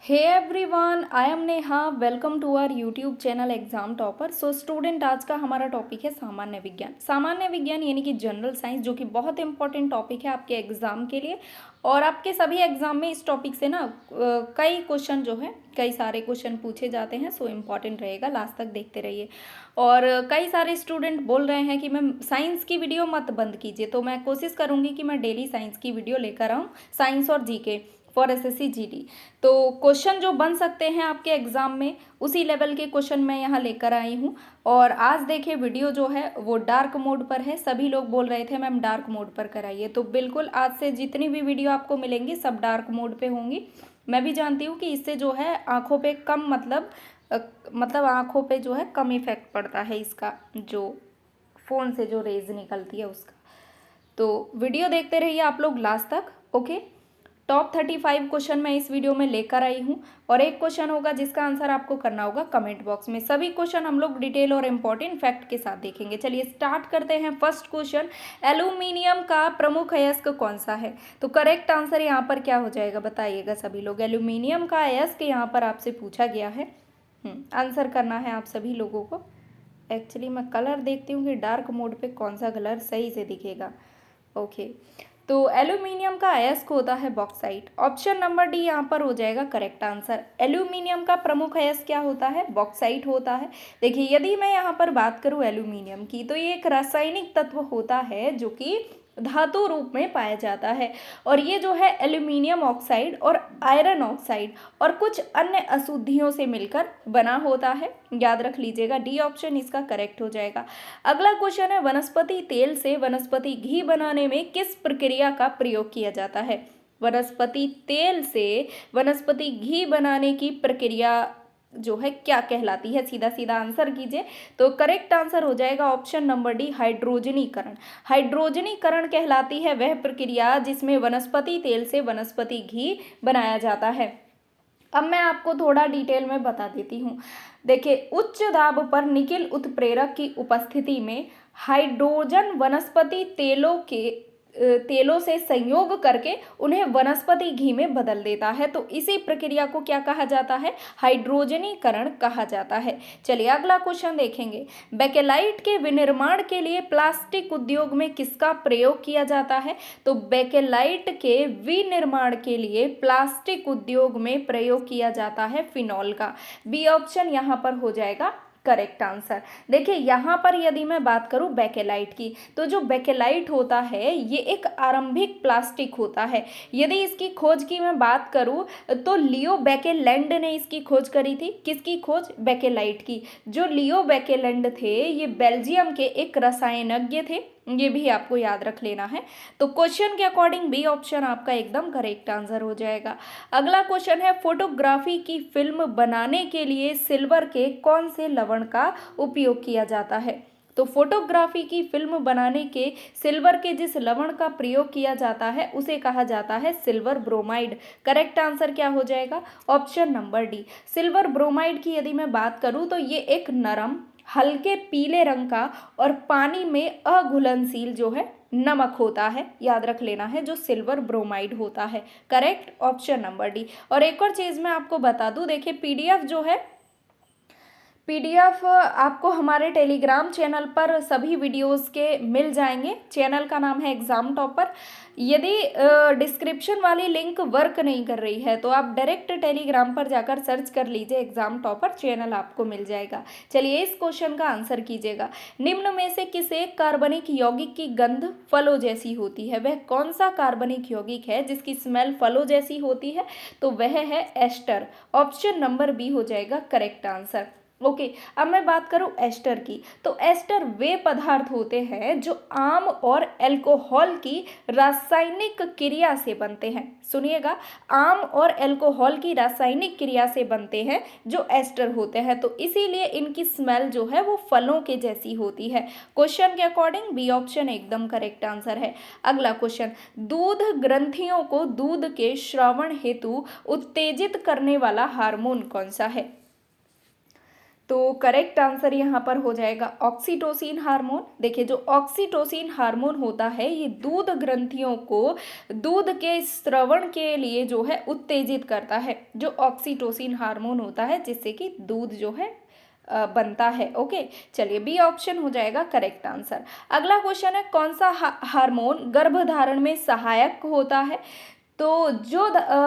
Hey everyone, I am Neha. Welcome to our YouTube channel exam topper. So student, आज का हमारा topic है सामान्य विज्ञान। सामान्य विज्ञान यानी कि जनरल साइंस, जो कि बहुत इंपॉर्टेंट टॉपिक है आपके एग्जाम के लिए। और आपके सभी एग्जाम में इस टॉपिक से ना कई क्वेश्चन जो है, कई सारे क्वेश्चन पूछे जाते हैं। सो इम्पॉर्टेंट रहेगा, लास्ट तक देखते रहिए। और कई सारे स्टूडेंट बोल रहे हैं कि मैम साइंस की वीडियो मत बंद कीजिए, तो मैं कोशिश करूँगी कि मैं डेली साइंस की वीडियो लेकर आऊँ, साइंस और जीके फॉर एसएससी जीडी। तो क्वेश्चन जो बन सकते हैं आपके एग्ज़ाम में, उसी लेवल के क्वेश्चन मैं यहाँ लेकर आई हूँ। और आज देखिए, वीडियो जो है वो डार्क मोड पर है। सभी लोग बोल रहे थे मैम डार्क मोड पर कराइए, तो बिल्कुल आज से जितनी भी वीडियो आपको मिलेंगी सब डार्क मोड पे होंगी। मैं भी जानती हूँ कि इससे जो है आँखों पे कम मतलब आँखों पे जो है कम इफेक्ट पड़ता है इसका, जो फ़ोन से जो रेज निकलती है उसका। तो वीडियो देखते रहिए आप लोग लास्ट तक। ओके, टॉप 35 क्वेश्चन मैं इस वीडियो में लेकर आई हूँ। और एक क्वेश्चन होगा जिसका आंसर आपको करना होगा कमेंट बॉक्स में। सभी क्वेश्चन हम लोग डिटेल और इम्पोर्टेंट फैक्ट के साथ देखेंगे। चलिए स्टार्ट करते हैं। फर्स्ट क्वेश्चन, एल्यूमिनियम का प्रमुख अयस्क कौन सा है? तो करेक्ट आंसर यहाँ पर क्या हो जाएगा, बताइएगा सभी लोग। एल्यूमिनियम का अयस्क यहाँ पर आपसे पूछा गया है। आंसर करना है आप सभी लोगों को। एक्चुअली मैं कलर देखती हूँ कि डार्क मोड पे कौन सा कलर सही से दिखेगा। ओके, तो एल्यूमिनियम का अयस्क होता है बॉक्साइट। ऑप्शन नंबर डी यहाँ पर हो जाएगा करेक्ट आंसर। एल्यूमिनियम का प्रमुख अयस्क क्या होता है? बॉक्साइट होता है। देखिए, यदि मैं यहाँ पर बात करूँ एल्यूमिनियम की, तो ये एक रासायनिक तत्व होता है जो कि धातु रूप में पाया जाता है। और ये जो है एल्यूमिनियम ऑक्साइड और आयरन ऑक्साइड और कुछ अन्य अशुद्धियों से मिलकर बना होता है। याद रख लीजिएगा, डी ऑप्शन इसका करेक्ट हो जाएगा। अगला क्वेश्चन है, वनस्पति तेल से वनस्पति घी बनाने में किस प्रक्रिया का प्रयोग किया जाता है? वनस्पति तेल से वनस्पति घी बनाने की प्रक्रिया जो है क्या कहलाती है? सीधा सीधा आंसर कीजिए। तो करेक्ट आंसर हो जाएगा ऑप्शन नंबर डी, हाइड्रोजनीकरण। हाइड्रोजनीकरण कहलाती है वह प्रक्रिया जिसमें वनस्पति तेल से वनस्पति घी बनाया जाता है। अब मैं आपको थोड़ा डिटेल में बता देती हूँ। देखिए, उच्च दाब पर निकिल उत्प्रेरक की उपस्थिति में हाइड्रोजन वनस्पति तेलों से संयोग करके उन्हें वनस्पति घी में बदल देता है। तो इसी प्रक्रिया को क्या कहा जाता है? हाइड्रोजनीकरण कहा जाता है। चलिए अगला क्वेश्चन देखेंगे। बेकेलाइट के विनिर्माण के लिए प्लास्टिक उद्योग में किसका प्रयोग किया जाता है? तो बेकेलाइट के विनिर्माण के लिए प्लास्टिक उद्योग में प्रयोग किया जाता है फिनॉल का। बी ऑप्शन यहाँ पर हो जाएगा करेक्ट आंसर। देखिए, यहाँ पर यदि मैं बात करूँ बेकेलाइट की, तो जो बेकेलाइट होता है ये एक आरंभिक प्लास्टिक होता है। यदि इसकी खोज की मैं बात करूँ तो लियो बेकेलैंड ने इसकी खोज करी थी। किसकी खोज? बेकेलाइट की। जो लियो बेकेलैंड थे ये बेल्जियम के एक रसायनज्ञ थे, ये भी आपको याद रख लेना है। तो क्वेश्चन के अकॉर्डिंग बी ऑप्शन आपका एकदम करेक्ट आंसर हो जाएगा। अगला क्वेश्चन है, फोटोग्राफी की फिल्म बनाने के लिए सिल्वर के कौन से लवण का उपयोग किया जाता है? तो फोटोग्राफी की फिल्म बनाने के सिल्वर के जिस लवण का प्रयोग किया जाता है उसे कहा जाता है सिल्वर ब्रोमाइड। करेक्ट आंसर क्या हो जाएगा? Option number D. Silver bromide की यदि मैं बात करूं तो ये एक नरम हल्के पीले रंग का और पानी में अघुलनशील जो है नमक होता है। याद रख लेना है, जो सिल्वर ब्रोमाइड होता है। Correct option number D. और एक और चीज़ मैं आपको बता दूं, देखिए पीडीएफ आपको हमारे टेलीग्राम चैनल पर सभी वीडियोस के मिल जाएंगे। चैनल का नाम है एग्ज़ाम टॉपर। यदि डिस्क्रिप्शन वाली लिंक वर्क नहीं कर रही है तो आप डायरेक्ट टेलीग्राम पर जाकर सर्च कर लीजिए एग्ज़ाम टॉपर, चैनल आपको मिल जाएगा। चलिए इस क्वेश्चन का आंसर कीजिएगा। निम्न में से किस एक कार्बनिक यौगिक की गंध फलों जैसी होती है? वह कौन सा कार्बनिक यौगिक है जिसकी स्मेल फलों जैसी होती है? तो वह है एस्टर। ऑप्शन नंबर बी हो जाएगा करेक्ट आंसर। ओके, अब मैं बात करूं एस्टर की, तो एस्टर वे पदार्थ होते हैं जो आम और अल्कोहल की रासायनिक क्रिया से बनते हैं। सुनिएगा, आम और अल्कोहल की रासायनिक क्रिया से बनते हैं जो एस्टर होते हैं। तो इसीलिए इनकी स्मेल जो है वो फलों के जैसी होती है। क्वेश्चन के अकॉर्डिंग बी ऑप्शन एकदम करेक्ट आंसर है। अगला क्वेश्चन, दूध ग्रंथियों को दूध के श्रवण हेतु उत्तेजित करने वाला हार्मोन कौन सा है? तो करेक्ट आंसर यहाँ पर हो जाएगा ऑक्सीटोसिन हार्मोन। देखिए जो ऑक्सीटोसिन हार्मोन होता है ये दूध ग्रंथियों को दूध के स्रवण के लिए जो है उत्तेजित करता है, जो ऑक्सीटोसिन हार्मोन होता है, जिससे कि दूध जो है बनता है। ओके, चलिए बी ऑप्शन हो जाएगा करेक्ट आंसर। अगला क्वेश्चन है कौन सा हार्मोन गर्भधारण में सहायक होता है। तो जो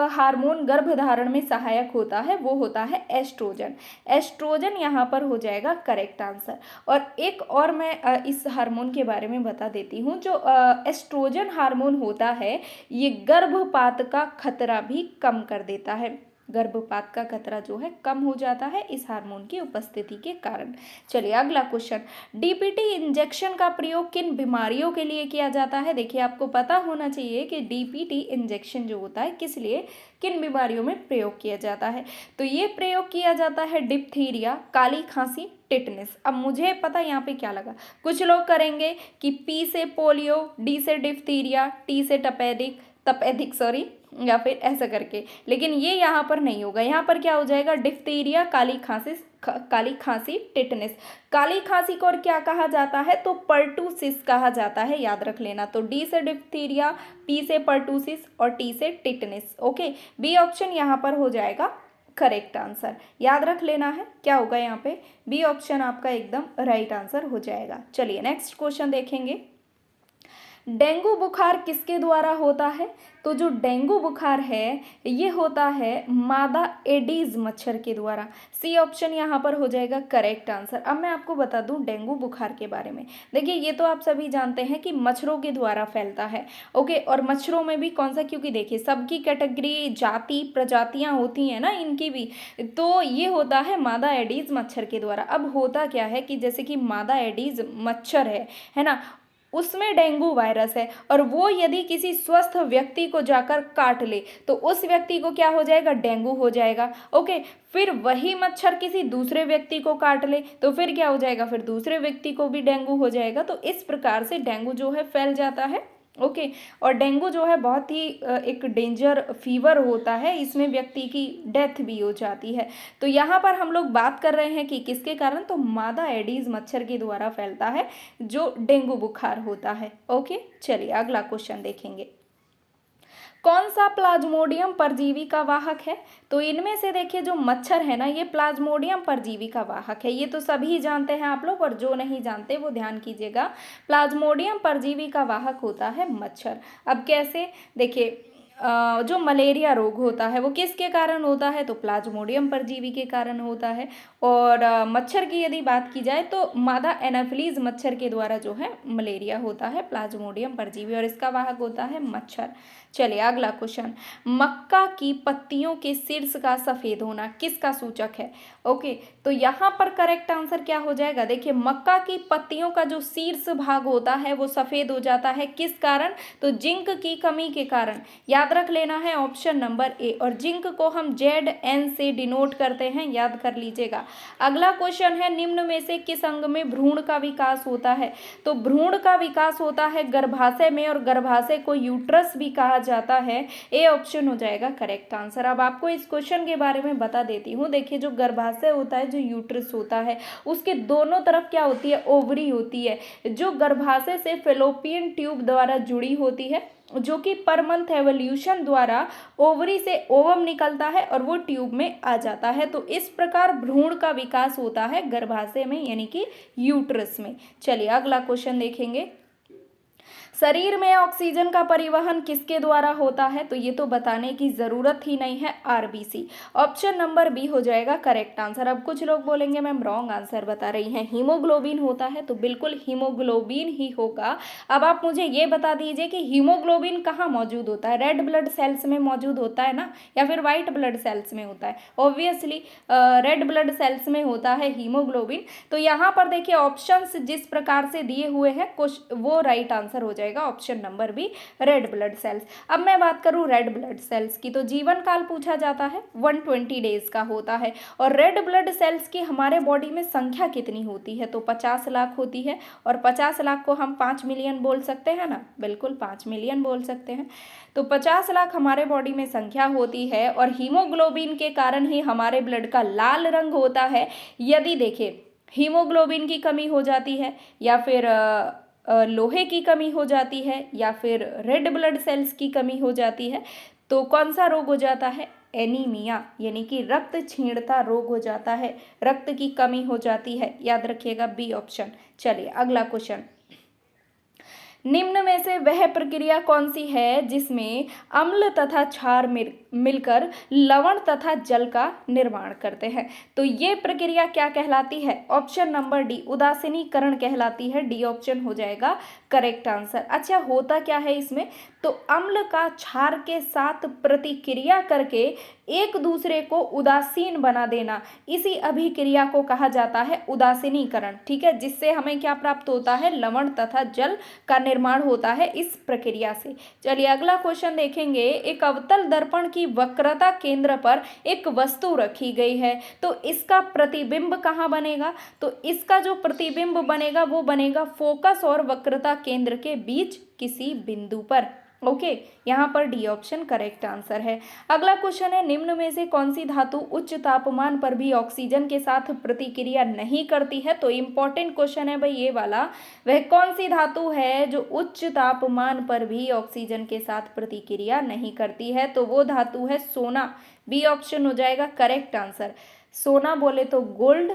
हार्मोन गर्भधारण में सहायक होता है वो होता है एस्ट्रोजन। एस्ट्रोजन यहाँ पर हो जाएगा करेक्ट आंसर। और एक और मैं इस हार्मोन के बारे में बता देती हूँ। जो एस्ट्रोजन हार्मोन होता है ये गर्भपात का खतरा भी कम कर देता है। गर्भपात का खतरा जो है कम हो जाता है इस हार्मोन की उपस्थिति के कारण। चलिए अगला क्वेश्चन, डीपीटी इंजेक्शन का प्रयोग किन बीमारियों के लिए किया जाता है। देखिए आपको पता होना चाहिए कि डीपीटी इंजेक्शन जो होता है किस लिए, किन बीमारियों में प्रयोग किया जाता है। तो ये प्रयोग किया जाता है डिप्थीरिया, काली खांसी, टिटनेस। अब मुझे पता यहाँ पे क्या लगा, कुछ लोग करेंगे कि पी से पोलियो, डी से डिप्थीरिया, टी से तपेदिक सॉरी, या फिर ऐसा करके, लेकिन ये यहाँ पर नहीं होगा। यहाँ पर क्या हो जाएगा, डिप्थीरिया, काली खांसी, टिटनेस। काली खांसी को और क्या कहा जाता है, तो पर्टूसिस कहा जाता है, याद रख लेना। तो डी से डिप्थीरिया, पी से पर्टूसिस और टी से टिटनेस। ओके, बी ऑप्शन यहाँ पर हो जाएगा करेक्ट आंसर, याद रख लेना है। क्या होगा यहाँ पे, बी ऑप्शन आपका एकदम राइट आंसर हो जाएगा। चलिए नेक्स्ट क्वेश्चन देखेंगे, डेंगू बुखार किसके द्वारा होता है। तो जो डेंगू बुखार है ये होता है मादा एडीज मच्छर के द्वारा। सी ऑप्शन यहाँ पर हो जाएगा करेक्ट आंसर। अब मैं आपको बता दूं डेंगू बुखार के बारे में। देखिए ये तो आप सभी जानते हैं कि मच्छरों के द्वारा फैलता है। ओके, और मच्छरों में भी कौन सा, क्योंकि देखिए सबकी कैटेगरी जाति प्रजातियां होती हैं ना इनकी भी, तो ये होता है मादा एडीज मच्छर के द्वारा। अब होता क्या है कि जैसे कि मादा एडीज मच्छर है ना, उसमें डेंगू वायरस है और वो यदि किसी स्वस्थ व्यक्ति को जाकर काट ले तो उस व्यक्ति को क्या हो जाएगा, डेंगू हो जाएगा। ओके, फिर वही मच्छर किसी दूसरे व्यक्ति को काट ले तो फिर क्या हो जाएगा, फिर दूसरे व्यक्ति को भी डेंगू हो जाएगा। तो इस प्रकार से डेंगू जो है फैल जाता है। ओके, और डेंगू जो है बहुत ही एक डेंजर फीवर होता है, इसमें व्यक्ति की डेथ भी हो जाती है। तो यहाँ पर हम लोग बात कर रहे हैं कि किसके कारण, तो मादा एडीज मच्छर के द्वारा फैलता है जो डेंगू बुखार होता है। ओके, चलिए अगला क्वेश्चन देखेंगे, कौन सा प्लाज्मोडियम परजीवी का वाहक है। तो इनमें से देखिए जो मच्छर है ना ये प्लाज्मोडियम परजीवी का वाहक है, ये तो सभी जानते हैं आप लोग, और जो नहीं जानते वो ध्यान कीजिएगा। प्लाज्मोडियम परजीवी का वाहक होता है मच्छर। अब कैसे, देखिए जो मलेरिया रोग होता है वो किसके कारण होता है, तो प्लाज्मोडियम परजीवी के कारण होता है। और मच्छर की यदि बात की जाए तो मादा एनाफिलीज मच्छर के द्वारा जो है मलेरिया होता है, प्लाज्मोडियम परजीवी, और इसका वाहक होता है मच्छर। चलिए अगला क्वेश्चन, मक्का की पत्तियों के शीर्ष का सफेद होना किसका सूचक है। ओके, तो यहाँ पर करेक्ट आंसर क्या हो जाएगा, देखिए मक्का की पत्तियों का जो शीर्ष भाग होता है वो सफेद हो जाता है, किस कारण, तो जिंक की कमी के कारण। याद रख लेना है ऑप्शन नंबर ए, और जिंक को हम Zn से डिनोट करते हैं, याद कर लीजिएगा। अगला क्वेश्चन है, निम्न में से किस अंग में भ्रूण का विकास होता है। तो भ्रूण का विकास होता है गर्भाशय में, और गर्भाशय को यूट्रस भी कहा जाता है। ए ऑप्शन हो जाएगा करेक्ट आंसर। अब आपको इस क्वेश्चन के बारे में बता देती हूँ। देखिए जो गर्भाशय होता है, जो यूट्रस होता है, उसके दोनों तरफ क्या होती है, ओवरी होती है, जो गर्भाशय से फेलोपियन ट्यूब द्वारा जुड़ी होती है, जो कि पर मंथ एवोल्यूशन द्वारा ओवरी से ओवम निकलता है और वो ट्यूब में आ जाता है। तो इस प्रकार भ्रूण का विकास होता है गर्भाशय में, यानी कि यूट्रस में। चलिए अगला क्वेश्चन देखेंगे, शरीर में ऑक्सीजन का परिवहन किसके द्वारा होता है। तो ये तो बताने की ज़रूरत ही नहीं है, आरबीसी। ऑप्शन नंबर बी हो जाएगा करेक्ट आंसर। अब कुछ लोग बोलेंगे मैम रॉन्ग आंसर बता रही हैं, हीमोग्लोबिन होता है, तो बिल्कुल हीमोग्लोबिन ही होगा। अब आप मुझे ये बता दीजिए कि हीमोग्लोबिन कहाँ मौजूद होता है, रेड ब्लड सेल्स में मौजूद होता है ना, या फिर वाइट ब्लड सेल्स में होता है। ऑब्वियसली रेड ब्लड सेल्स में होता है हीमोग्लोबिन। तो यहाँ पर देखिए ऑप्शंस जिस प्रकार से दिए हुए हैं वो राइट आंसर हो जाएगा। जाएगा option number B red blood cells. अब मैं बात करूँ रेड ब्लड सेल्स की, तो जीवन काल पूछा जाता है 120 डेज का होता है। और रेड ब्लड सेल्स की हमारे बॉडी में संख्या कितनी होती है, तो 50 लाख होती है। और 50 लाख को हम 5 मिलियन बोल सकते हैं ना, बिल्कुल 5 मिलियन बोल सकते हैं। तो 50 लाख हमारे बॉडी में संख्या होती है और हीमोग्लोबिन के कारण ही हमारे ब्लड का लाल रंग होता है। यदि देखिए हीमोग्लोबिन की कमी हो जाती है या फिर लोहे की कमी हो जाती है या फिर रेड ब्लड सेल्स की कमी हो जाती है, तो कौन सा रोग हो जाता है, एनीमिया, यानी कि रक्त क्षीणता रोग हो जाता है, रक्त की कमी हो जाती है। याद रखिएगा बी ऑप्शन। चलिए अगला क्वेश्चन, निम्न में से वह प्रक्रिया कौन सी है जिसमें अम्ल तथा क्षार मिलकर लवण तथा जल का निर्माण करते हैं, तो ये प्रक्रिया क्या कहलाती है, ऑप्शन नंबर डी उदासीनीकरण कहलाती है। डी ऑप्शन हो जाएगा करेक्ट आंसर। अच्छा होता क्या है इसमें, तो अम्ल का क्षार के साथ प्रतिक्रिया करके एक दूसरे को उदासीन बना देना, इसी अभिक्रिया को कहा जाता है उदासीनीकरण। ठीक है, जिससे हमें क्या प्राप्त होता है, लवण तथा जल का निर्माण होता है इस प्रक्रिया से। चलिए अगला क्वेश्चन देखेंगे, एक अवतल दर्पण की वक्रता केंद्र पर एक वस्तु रखी गई है, तो इसका प्रतिबिंब कहाँ बनेगा, तो इसका जो प्रतिबिंब बनेगा वो बनेगा फोकस और वक्रता केंद्र के बीच किसी बिंदु पर। ओके, यहाँ पर डी ऑप्शन करेक्ट आंसर है। अगला क्वेश्चन है, निम्न में से कौन सी धातु उच्च तापमान पर भी ऑक्सीजन के साथ प्रतिक्रिया नहीं करती है, तो इंपॉर्टेंट क्वेश्चन है भाई ये वाला, वह कौन सी धातु है जो उच्च तापमान पर भी ऑक्सीजन के साथ प्रतिक्रिया नहीं करती है, तो वो धातु है सोना। बी ऑप्शन हो जाएगा करेक्ट आंसर। सोना बोले तो गोल्ड,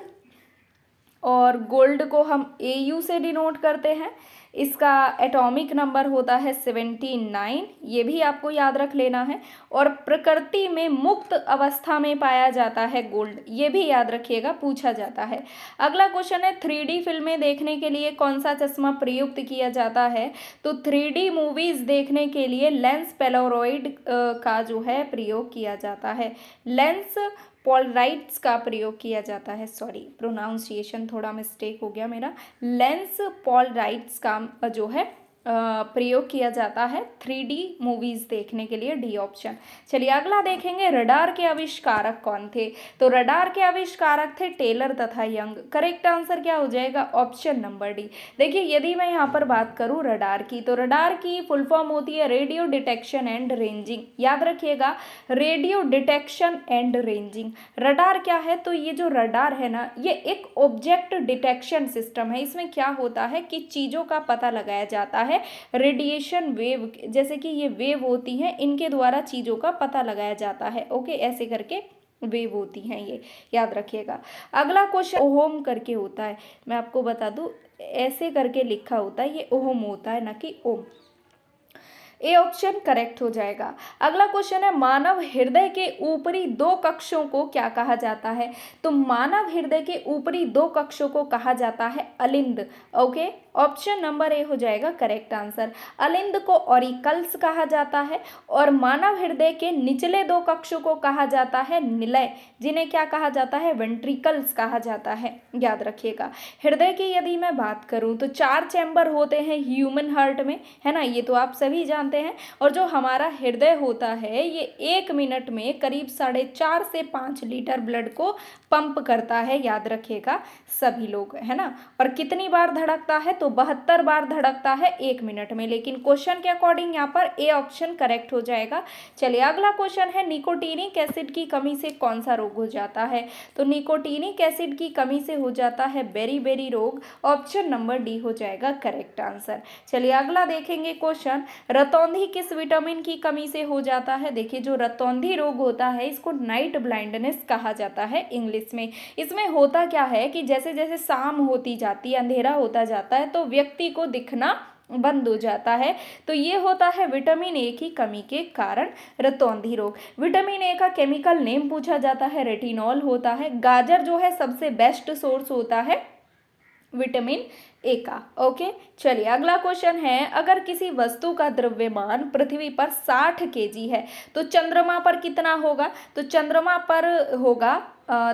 और गोल्ड को हम AU से डिनोट करते हैं। इसका एटॉमिक नंबर होता है 79, ये भी आपको याद रख लेना है। और प्रकृति में मुक्त अवस्था में पाया जाता है गोल्ड, ये भी याद रखिएगा, पूछा जाता है। अगला क्वेश्चन है, 3D फिल्में देखने के लिए कौन सा चश्मा प्रयुक्त किया जाता है, तो 3D मूवीज देखने के लिए लेंस पेलोरॉइड का जो है प्रयोग किया जाता है, लेंस पोलराइड्स का प्रयोग किया जाता है। सॉरी, प्रोनाउंसिएशन थोड़ा मिस्टेक हो गया मेरा, लेंस पोलराइड्स का जो है प्रयोग किया जाता है 3D मूवीज देखने के लिए। D option. चलिए अगला देखेंगे, रडार के आविष्कारक कौन थे, तो रडार के आविष्कारक थे टेलर तथा यंग। करेक्ट आंसर क्या हो जाएगा, ऑप्शन नंबर डी। देखिए यदि मैं यहाँ पर बात करूँ रडार की, तो रडार की फुल फॉर्म होती है रेडियो डिटेक्शन एंड रेंजिंग। याद रखिएगा, radio detection and ranging. Radar क्या है, तो ये जो रडार है ना, ये एक ऑब्जेक्ट डिटेक्शन सिस्टम है। इसमें क्या होता है कि चीज़ों का पता लगाया जाता है, रेडिएशन वेव, जैसे कि ये वेव होती हैं, इनके द्वारा चीज़ों का पता लगाया जाता है। ओके, ऐसे करके वेव होती हैं ये, याद रखिएगा। अगला क्वेश्चन ओहम करके होता है, मैं आपको बता दूं, ऐसे करके लिखा होता है, ये ओहम होता है ना कि ओम। ए ऑप्शन करेक्ट हो जाएगा। अगला क्वेश्चन है, मानव हृदय के ऊपरी 2 कक्षों को क्या कहा जाता है, तो मानव हृदय के ऊपरी 2 कक्षों को कहा जाता है अलिंद। ओके, ऑप्शन नंबर ए हो जाएगा करेक्ट आंसर। अलिंद को ऑरिकल्स कहा जाता है, और मानव हृदय के निचले 2 कक्षों को कहा जाता है निलय, जिन्हें क्या कहा जाता है, वेंट्रिकल्स कहा जाता है। याद रखिएगा। हृदय की यदि मैं बात करूं तो 4 चैम्बर होते हैं ह्यूमन हार्ट में, है ना, ये तो आप सभी जानते हैं। और जो हमारा हृदय होता है ये 1 मिनट में करीब 4.5 से 5 लीटर ब्लड को पंप करता है, याद रखिएगा सभी लोग, है ना। और कितनी बार धड़कता है, तो 72 बार धड़कता है 1 मिनट में। लेकिन क्वेश्चन के अकॉर्डिंग यहाँ पर ए ऑप्शन करेक्ट हो जाएगा। चलिए अगला क्वेश्चन है, निकोटीनिक एसिड की कमी से कौन सा रोग हो जाता है, तो निकोटीनिक एसिड की कमी से हो जाता है बेरी रोग। ऑप्शन नंबर डी हो जाएगा करेक्ट आंसर। चलिए अगला देखेंगे क्वेश्चन, रतौंधी किस विटामिन की कमी से हो जाता है। देखिए जो रतौंधी रोग होता है इसको नाइट ब्लाइंडनेस कहा जाता है इंग्लिश में। इसमें होता क्या है कि जैसे जैसे शाम होती जाती है, अंधेरा होता जाता है, तो व्यक्ति को दिखना बंद हो जाता है। तो ये होता है विटामिन ए की कमी के कारण रतौंधी रोग। विटामिन ए का केमिकल नेम पूछा जाता है, रेटिनॉल होता है। गाजर जो है सबसे बेस्ट सोर्स होता है विटामिन ए का। ओके, चलिए अगला क्वेश्चन है, अगर किसी वस्तु का द्रव्यमान पृथ्वी पर 60 kg है तो चंद्रमा पर कितना होगा, तो चंद्रमा पर होगा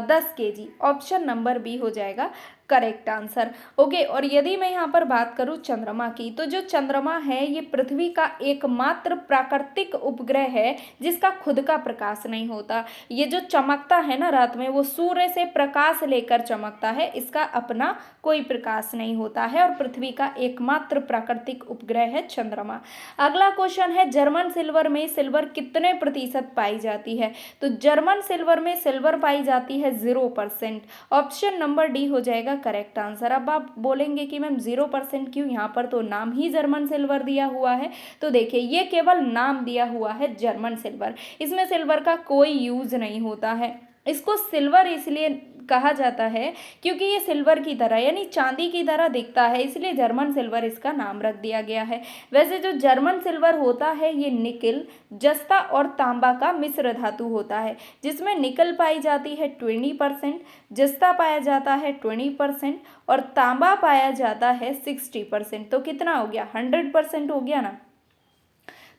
10 kg। ऑप्शन नंबर बी हो जाएगा करेक्ट आंसर। ओके, और यदि मैं यहाँ पर बात करूँ चंद्रमा की, तो जो चंद्रमा है ये पृथ्वी का एकमात्र प्राकृतिक उपग्रह है जिसका खुद का प्रकाश नहीं होता। ये जो चमकता है ना रात में, वो सूर्य से प्रकाश लेकर चमकता है, इसका अपना कोई प्रकाश नहीं होता है, और पृथ्वी का एकमात्र प्राकृतिक उपग्रह है चंद्रमा। अगला क्वेश्चन है, जर्मन सिल्वर में सिल्वर कितने प्रतिशत पाई जाती है? तो जर्मन सिल्वर में सिल्वर पाई जाती है 0%। ऑप्शन नंबर डी हो जाएगा करेक्ट आंसर। अब आप बोलेंगे कि मैम 0% क्यों, यहाँ पर तो नाम ही जर्मन सिल्वर दिया हुआ है। तो देखिए, ये केवल नाम दिया हुआ है जर्मन सिल्वर, इसमें सिल्वर का कोई यूज नहीं होता है। इसको सिल्वर इसलिए कहा जाता है क्योंकि ये सिल्वर की तरह यानी चांदी की तरह दिखता है, इसलिए जर्मन सिल्वर इसका नाम रख दिया गया है। वैसे जो जर्मन सिल्वर होता है ये निकिल, जस्ता और तांबा का मिश्र धातु होता है, जिसमें निकल पाई जाती है 20%, जस्ता पाया जाता है 20% और तांबा पाया जाता है 60%। तो कितना हो गया, 100% हो गया ना।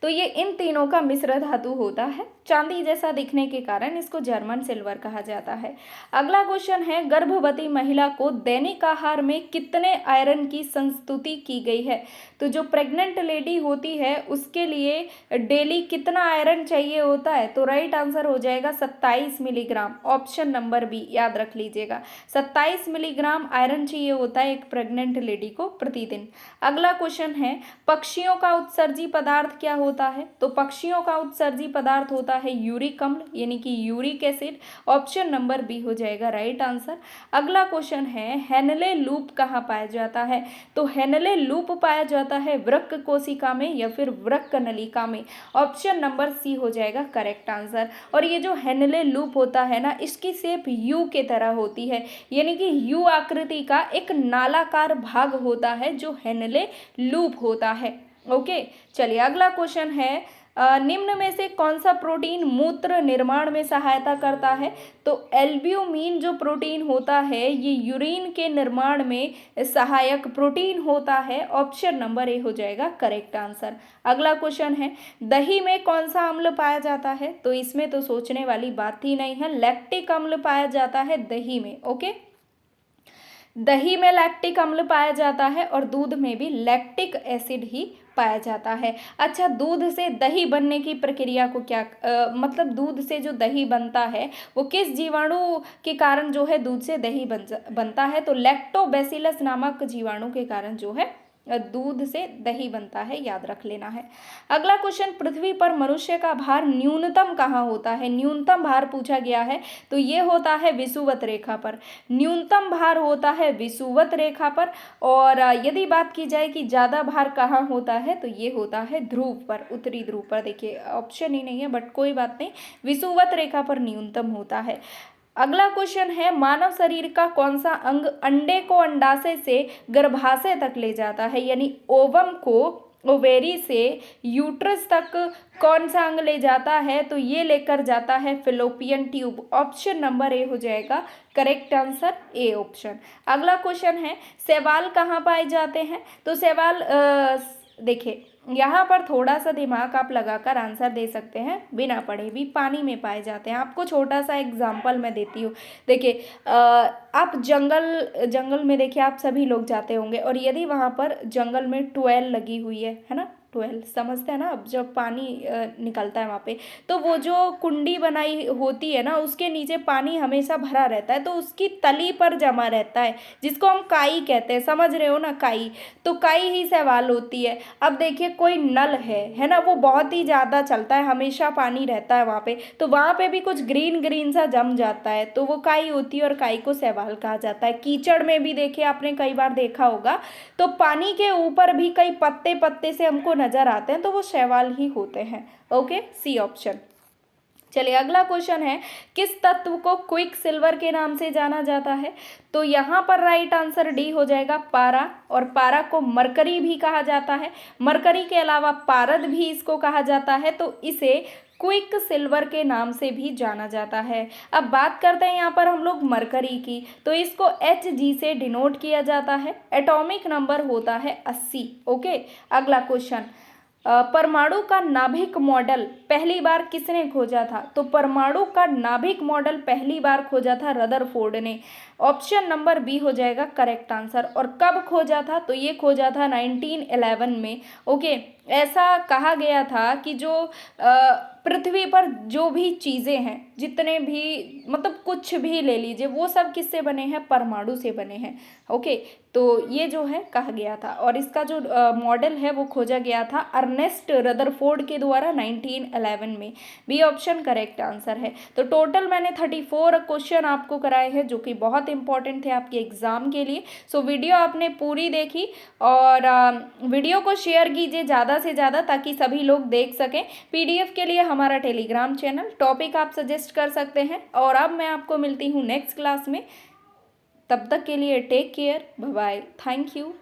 तो ये इन तीनों का मिश्र धातु होता है, चांदी जैसा दिखने के कारण इसको जर्मन सिल्वर कहा जाता है। अगला क्वेश्चन है, गर्भवती महिला को दैनिक आहार में कितने आयरन की संस्तुति की गई है? तो जो प्रेग्नेंट लेडी होती है उसके लिए डेली कितना आयरन चाहिए होता है? तो राइट आंसर हो जाएगा 27 मिलीग्राम। ऑप्शन नंबर बी याद रख लीजिएगा, 27 मिलीग्राम आयरन चाहिए होता है एक प्रेग्नेंट लेडी को प्रतिदिन। अगला क्वेश्चन है, पक्षियों का उत्सर्जी पदार्थ क्या होता है? तो पक्षियों का उत्सर्जी पदार्थ होता है यूरिक अम्ल यानी कि uric acid. Option number B हो जाएगा राइट आंसर। अगला क्वेश्चन है, हेनले लूप कहाँ पाया जाता है? तो हेनले लूप पाया जाता है वृक्क कोशिका में या फिर वृक्क नलिका में। ऑप्शन नंबर सी हो जाएगा करेक्ट आंसर। और ये जो हेनले लूप होता है ना, इसकी शेप यू के तरह होती है, यानी कि यू आकृति का एक नालाकार भाग होता है जो हेनले लूप होता है। ओके, चलिए अगला क्वेश्चन है, निम्न में से कौन सा प्रोटीन मूत्र निर्माण में सहायता करता है? तो एल्ब्यूमिन जो प्रोटीन होता है ये यूरिन के निर्माण में सहायक प्रोटीन होता है। ऑप्शन नंबर ए हो जाएगा करेक्ट आंसर। अगला क्वेश्चन है, दही में कौन सा अम्ल पाया जाता है? तो इसमें तो सोचने वाली बात ही नहीं है, लैक्टिक अम्ल पाया जाता है दही में। ओके, दही में लैक्टिक अम्ल पाया जाता है और दूध में भी लैक्टिक एसिड ही पाया जाता है। अच्छा, दूध से दही बनने की प्रक्रिया को क्या मतलब दूध से जो दही बनता है वो किस जीवाणु के कारण जो है दूध से दही बनता है? तो लैक्टोबैसिलस नामक जीवाणु के कारण जो है दूध से दही बनता है, याद रख लेना है। अगला क्वेश्चन, पृथ्वी पर मनुष्य का भार न्यूनतम कहाँ होता है? न्यूनतम भार पूछा गया है, तो ये होता है विषुवत रेखा पर। न्यूनतम भार होता है विषुवत रेखा पर। और यदि बात की जाए कि ज़्यादा भार कहाँ होता है, तो ये होता है ध्रुव पर, उत्तरी ध्रुव पर। देखिए ऑप्शन ही नहीं है बट कोई बात नहीं, विषुवत रेखा पर न्यूनतम होता है। अगला क्वेश्चन है, मानव शरीर का कौन सा अंग अंडे को अंडाशय से गर्भाशय तक ले जाता है? यानी ओवम को ओवेरी से यूट्रस तक कौन सा अंग ले जाता है? तो ये लेकर जाता है fallopian tube. Option number A हो जाएगा करेक्ट आंसर, ए ऑप्शन। अगला क्वेश्चन है, शैवाल कहाँ पाए जाते हैं? तो शैवाल देखिए यहाँ पर थोड़ा सा दिमाग आप लगाकर आंसर दे सकते हैं बिना पढ़े भी, पानी में पाए जाते हैं। आपको छोटा सा एग्जांपल मैं देती हूँ। देखिए आप जंगल में देखिए आप सभी लोग जाते होंगे, और यदि वहाँ पर जंगल में ट्वेल लगी हुई है ना, ट्वेल समझते हैं ना, अब जब पानी निकलता है वहाँ पे, तो वो जो कुंडी बनाई होती है ना उसके नीचे पानी हमेशा भरा रहता है, तो उसकी तली पर जमा रहता है जिसको हम काई कहते हैं, समझ रहे हो ना, काई। तो काई ही शैवाल होती है। अब देखिए कोई नल है ना, वो बहुत ही ज़्यादा चलता है, हमेशा पानी रहता है वहाँ पे, तो वहाँ पे भी कुछ ग्रीन ग्रीन सा जम जाता है, तो वो काई होती है और काई को शैवाल कहा जाता है। कीचड़ में भी देखिए आपने कई बार देखा होगा, तो पानी के ऊपर भी कई पत्ते पत्ते से हमको नजर आते हैं, तो वो शैवाल ही होते हैं। Okay, C option. चलिए अगला क्वेश्चन है, किस तत्व को क्विक सिल्वर के नाम से जाना जाता है? तो यहाँ पर राइट आंसर डी हो जाएगा पारा, और पारा को मरकरी भी कहा जाता है। मरकरी के अलावा पारद भी इसको कहा जाता है, तो इसे क्विक सिल्वर के नाम से भी जाना जाता है। अब बात करते हैं यहाँ पर हम लोग मरकरी की, तो इसको Hg से डिनोट किया जाता है। एटॉमिक नंबर होता है 80। ओके, अगला क्वेश्चन, परमाणु का नाभिक मॉडल पहली बार किसने खोजा था? तो परमाणु का नाभिक मॉडल पहली बार खोजा था रदरफोर्ड ने। ऑप्शन नंबर बी हो जाएगा करेक्ट आंसर। और कब खोजा था? तो ये खोजा था 1911 में। ओके, ऐसा कहा गया था कि जो पृथ्वी पर जो भी चीज़ें हैं, जितने भी मतलब कुछ भी ले लीजिए, वो सब किससे बने हैं? परमाणु से बने हैं। ओके, तो ये जो है कहा गया था। और इसका जो मॉडल है वो खोजा गया था अर्नेस्ट रदरफोर्ड के द्वारा 1911 में। बी ऑप्शन करेक्ट आंसर है। तो टोटल मैंने 34 क्वेश्चन आपको कराए हैं जो कि बहुत इंपॉर्टेंट थे आपके एग्जाम के लिए। सो वीडियो आपने पूरी देखी और वीडियो को शेयर कीजिए ज़्यादा से ज़्यादा ताकि सभी लोग देख सकें। पीडीएफ के लिए हमारा टेलीग्राम चैनल, टॉपिक आप सजेस्ट कर सकते हैं। और अब मैं आपको मिलती हूँ नेक्स्ट क्लास में। तब तक के लिए take care, bye bye, thank you.